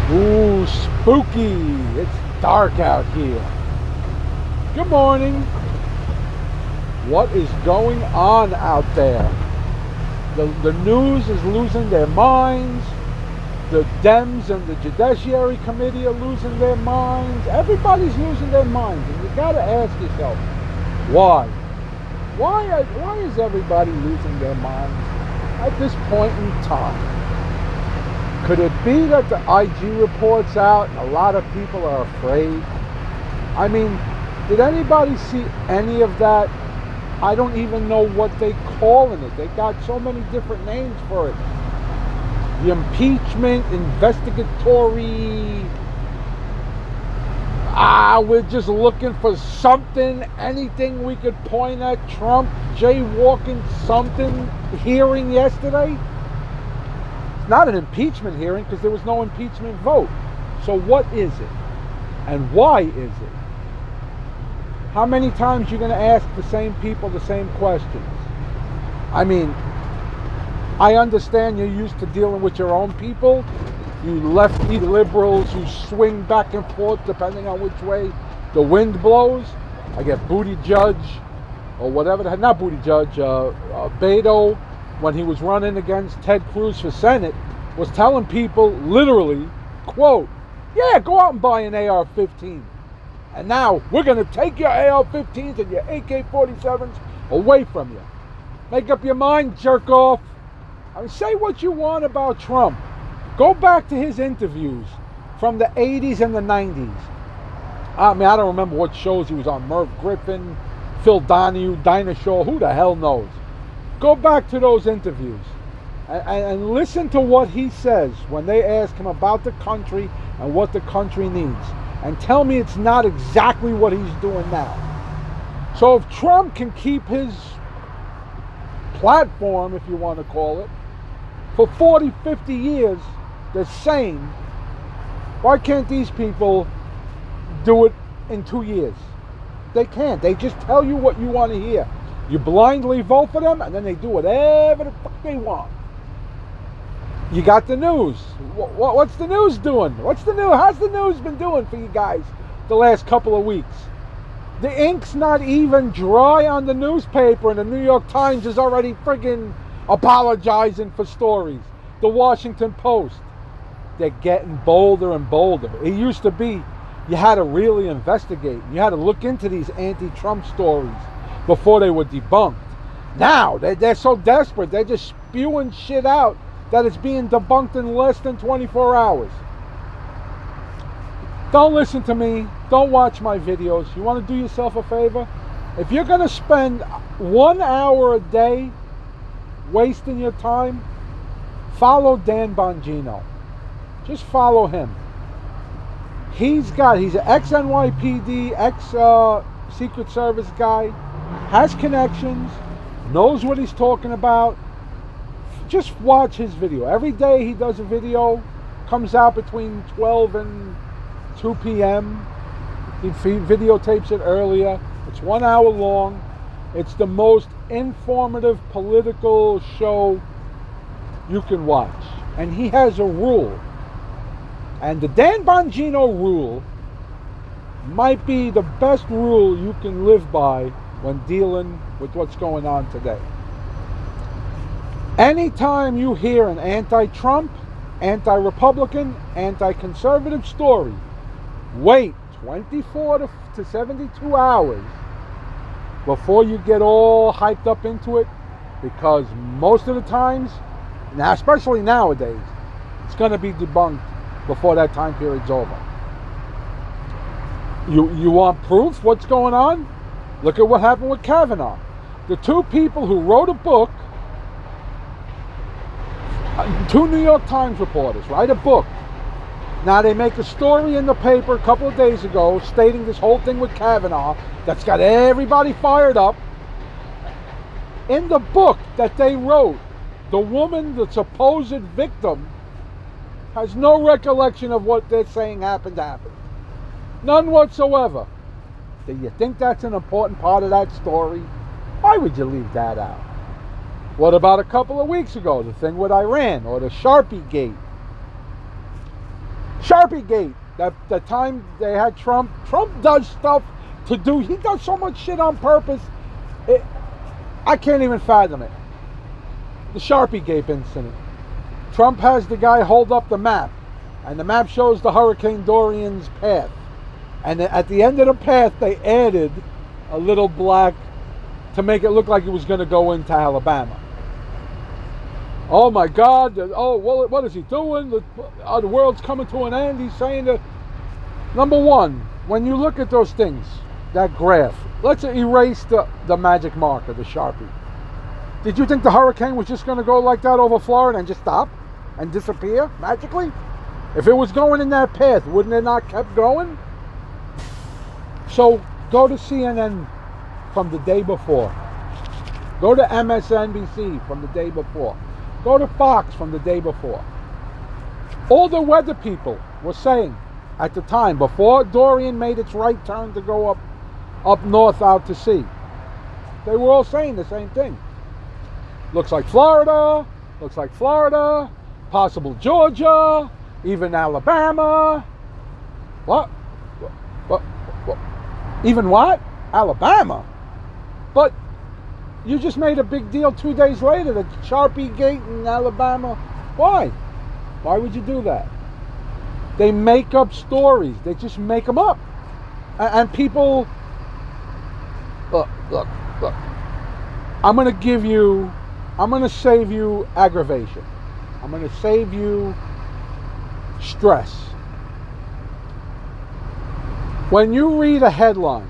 Ooh, spooky. It's dark out here. Good morning. What is going on out there? The news is losing their minds. The Dems and the Judiciary Committee are losing their minds. Everybody's losing their minds. And you got to ask yourself, why? Why is everybody losing their minds at this point in time? Could it be that the IG report's out and a lot of people are afraid? I mean, did anybody see any of that? I don't even know what they calling it. They got so many different names for it. The impeachment, investigatory. We're just looking for something, anything we could point at Trump, jaywalking, something, hearing yesterday. Not an impeachment hearing because there was no impeachment vote. So what is it? And why is it? How many times are you going to ask the same people the same questions? I mean, I understand you're used to dealing with your own people. You lefty liberals who swing back and forth depending on which way the wind blows. I get Buttigieg or whatever, not Buttigieg, Beto, when he was running against Ted Cruz for Senate, was telling people literally, quote, yeah, go out and buy an AR-15. And now we're going to take your AR-15s and your AK-47s away from you. Make up your mind, jerk off. I mean, say what you want about Trump. Go back to his interviews from the 80s and the 90s. I mean, I don't remember what shows he was on. Merv Griffin, Phil Donahue, Dinah Shore, who the hell knows? Go back to those interviews and listen to what he says when they ask him about the country and what the country needs. And tell me it's not exactly what he's doing now. So if Trump can keep his platform, if you want to call it, for 40, 50 years the same, why can't these people do it in 2 years? They can't. They just tell you what you want to hear. You blindly vote for them, and then they do whatever the fuck they want. You got the news. What's the news doing? What's the news? How's the news been doing for you guys the last couple of weeks? The ink's not even dry on the newspaper, and the New York Times is already friggin' apologizing for stories. The Washington Post. They're getting bolder and bolder. It used to be you had to really investigate. You had to look into these anti-Trump stories before they were debunked. Now, they're so desperate, they're just spewing shit out that it's being debunked in less than 24 hours. Don't listen to me. Don't watch my videos. You want to do yourself a favor? If you're going to spend 1 hour a day wasting your time, follow Dan Bongino. Just follow him. He's an ex-NYPD, ex-Secret Service guy, has connections, knows what he's talking about. Just watch his video. Every day he does a video, comes out between 12 and 2 p.m. He videotapes it earlier. It's 1 hour long. It's the most informative political show you can watch. And he has a rule. And the Dan Bongino rule might be the best rule you can live by when dealing with what's going on today. Anytime you hear an anti-Trump, anti-Republican, anti-conservative story, wait 24 to 72 hours before you get all hyped up into it, because most of the times, now especially nowadays, it's going to be debunked before that time period's over. You want proof what's going on? Look at what happened with Kavanaugh. The two people who wrote a book, two New York Times reporters write a book. Now they make a story in the paper a couple of days ago stating this whole thing with Kavanaugh that's got everybody fired up. In the book that they wrote, the woman, the supposed victim, has no recollection of what they're saying happened. None whatsoever. Do you think that's an important part of that story? Why would you leave that out? What about a couple of weeks ago, the thing with Iran or the Sharpie Gate? Sharpie Gate. The time they had Trump does stuff to do. He does so much shit on purpose. I can't even fathom it. The Sharpie Gate incident. Trump has the guy hold up the map, and the map shows the Hurricane Dorian's path. And at the end of the path, they added a little black to make it look like it was going to go into Alabama. Oh my God! Oh, what is he doing? The world's coming to an end. He's saying that. Number one, when you look at those things, that graph, let's erase the magic marker, the Sharpie. Did you think the hurricane was just going to go like that over Florida and just stop and disappear magically? If it was going in that path, wouldn't it not kept going? So go to CNN from the day before. Go to MSNBC from the day before. Go to Fox from the day before. All the weather people were saying at the time, before Dorian made its right turn to go up north out to sea, they were all saying the same thing. Looks like Florida, possible Georgia, even Alabama. What? Even what? Alabama? But you just made a big deal 2 days later, the Sharpie Gate in Alabama. Why? Why would you do that? They make up stories. They just make them up. And people, look. I'm going to save you aggravation. I'm going to save you stress. When you read a headline,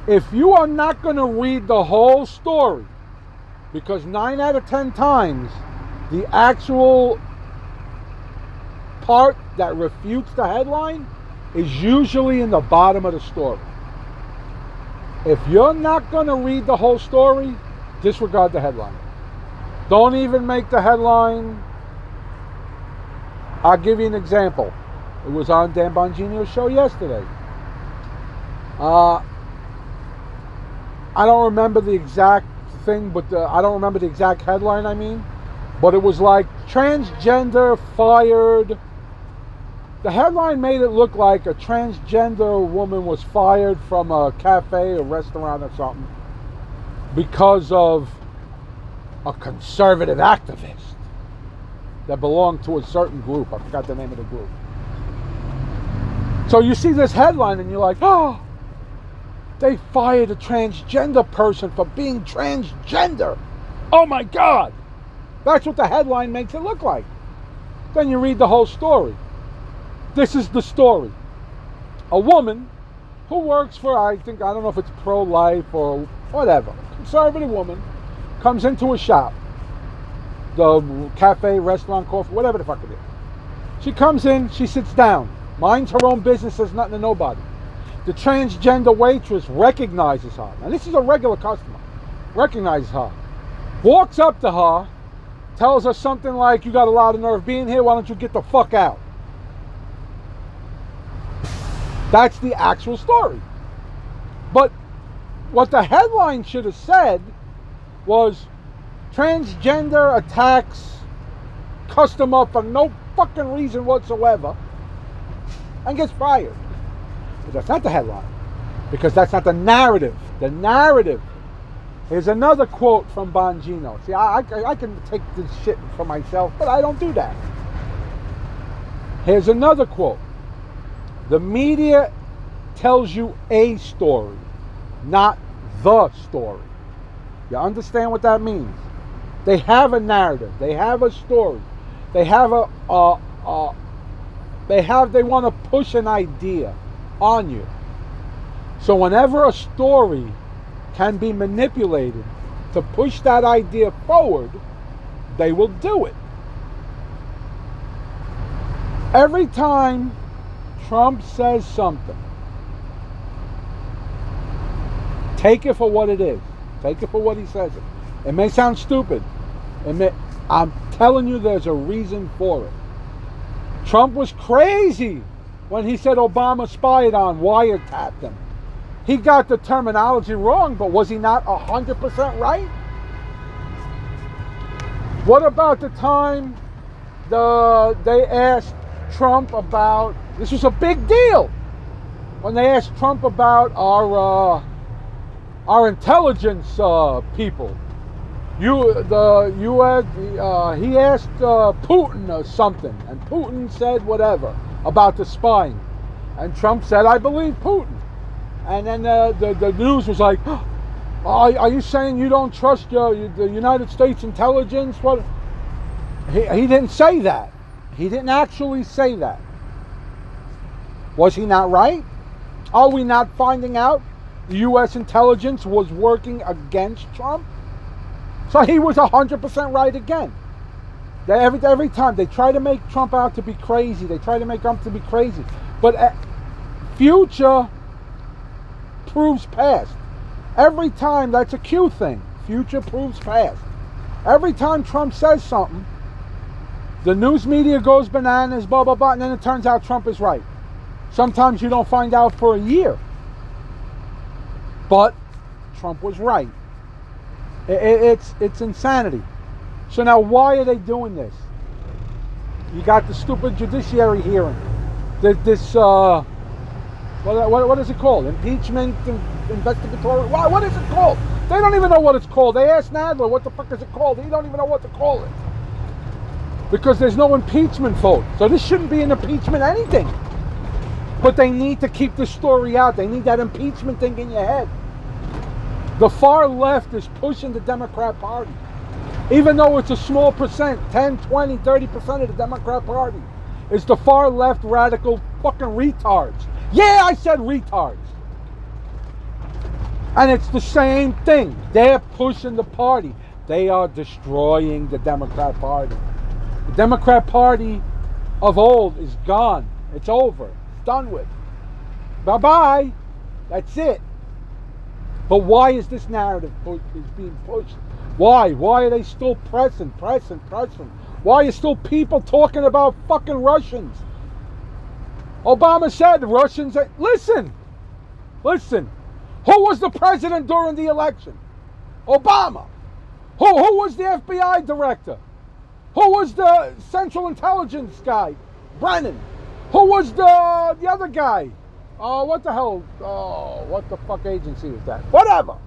if you are not going to read the whole story, because 9 out of 10 times, the actual part that refutes the headline is usually in the bottom of the story. If you're not going to read the whole story, disregard the headline. Don't even make the headline. I'll give you an example. It was on Dan Bongino's show yesterday. I don't remember the exact thing, but I don't remember the exact headline, I mean. But it was like, transgender fired. The headline made it look like a transgender woman was fired from a cafe or restaurant or something because of a conservative activist that belonged to a certain group. I forgot the name of the group. So you see this headline and you're like, oh, they fired a transgender person for being transgender. Oh my God. That's what the headline makes it look like. Then you read the whole story. This is the story. A woman who works for, I don't know if it's pro-life or whatever, conservative woman, comes into a shop, the cafe, restaurant, coffee, whatever the fuck it is. She comes in, she sits down, minds her own business, says nothing to nobody. The transgender waitress recognizes her. Now this is a regular customer. Recognizes her. Walks up to her, tells her something like, you got a lot of nerve being here, why don't you get the fuck out? That's the actual story. But what the headline should have said was, transgender attacks customer for no fucking reason whatsoever and gets fired. But that's not the headline, because that's not the narrative. The narrative. Here's another quote from Bongino. See, I can take this shit for myself, but I don't do that. Here's another quote. The media tells you a story, not the story. You understand what that means? They have a narrative. They have a story. They have they want to push an idea on you. So whenever a story can be manipulated to push that idea forward, they will do it. Every time Trump says something, take it for what it is. Take it for what he says. It may sound stupid. I'm telling you, there's a reason for it. Trump was crazy when he said Obama spied on, wiretapped him. He got the terminology wrong, but was he not 100% right? What about the time they asked Trump about, this was a big deal, when they asked Trump about our intelligence people. The U.S. He asked Putin or something, and Putin said whatever about the spying, and Trump said, "I believe Putin." And then the news was like, oh, "Are you saying you don't trust the United States intelligence?" What? He didn't say that. He didn't actually say that. Was he not right? Are we not finding out the U.S. intelligence was working against Trump? So he was 100% right again. Every time they try to make Trump out to be crazy, they try to make Trump to be crazy. But future proves past. Every time, that's a Q thing. Future proves past. Every time Trump says something, the news media goes bananas, blah, blah, blah, and then it turns out Trump is right. Sometimes you don't find out for a year. But Trump was right. It's insanity. So now why are they doing this? You got the stupid judiciary hearing. This what is it called? Impeachment, investigatory. What is it called? They don't even know what it's called. They asked Nadler, what the fuck is it called? He don't even know what to call it. Because there's no impeachment vote. So this shouldn't be an impeachment anything. But they need to keep the story out. They need that impeachment thing in your head. The far left is pushing the Democrat Party. Even though it's a small percent, 10, 20, 30% of the Democrat Party, it's the far left radical fucking retards. Yeah, I said retards. And it's the same thing. They're pushing the party. They are destroying the Democrat Party. The Democrat Party of old is gone. It's over. It's done with. Bye-bye. That's it. But why is this narrative being pushed? Why? Why are they still pressing? Why are still people talking about fucking Russians? Obama said the Russians... Listen. Who was the president during the election? Obama. Who was the FBI director? Who was the Central Intelligence guy? Brennan. Who was the other guy? Oh, what the hell? Oh, what the fuck agency was that? Whatever.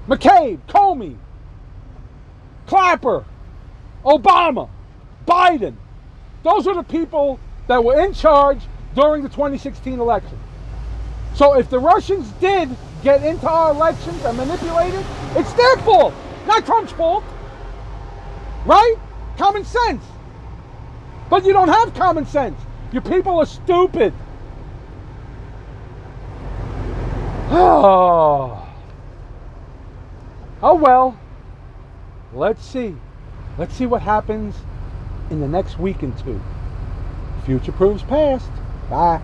McCabe, Comey, Clapper, Obama, Biden. Those are the people that were in charge during the 2016 election. So if the Russians did get into our elections and manipulate it, it's their fault, not Trump's fault. Right? Common sense. But you don't have common sense. Your people are stupid. Oh well. Let's see. Let's see what happens in the next week and two. Future proves past. Bye.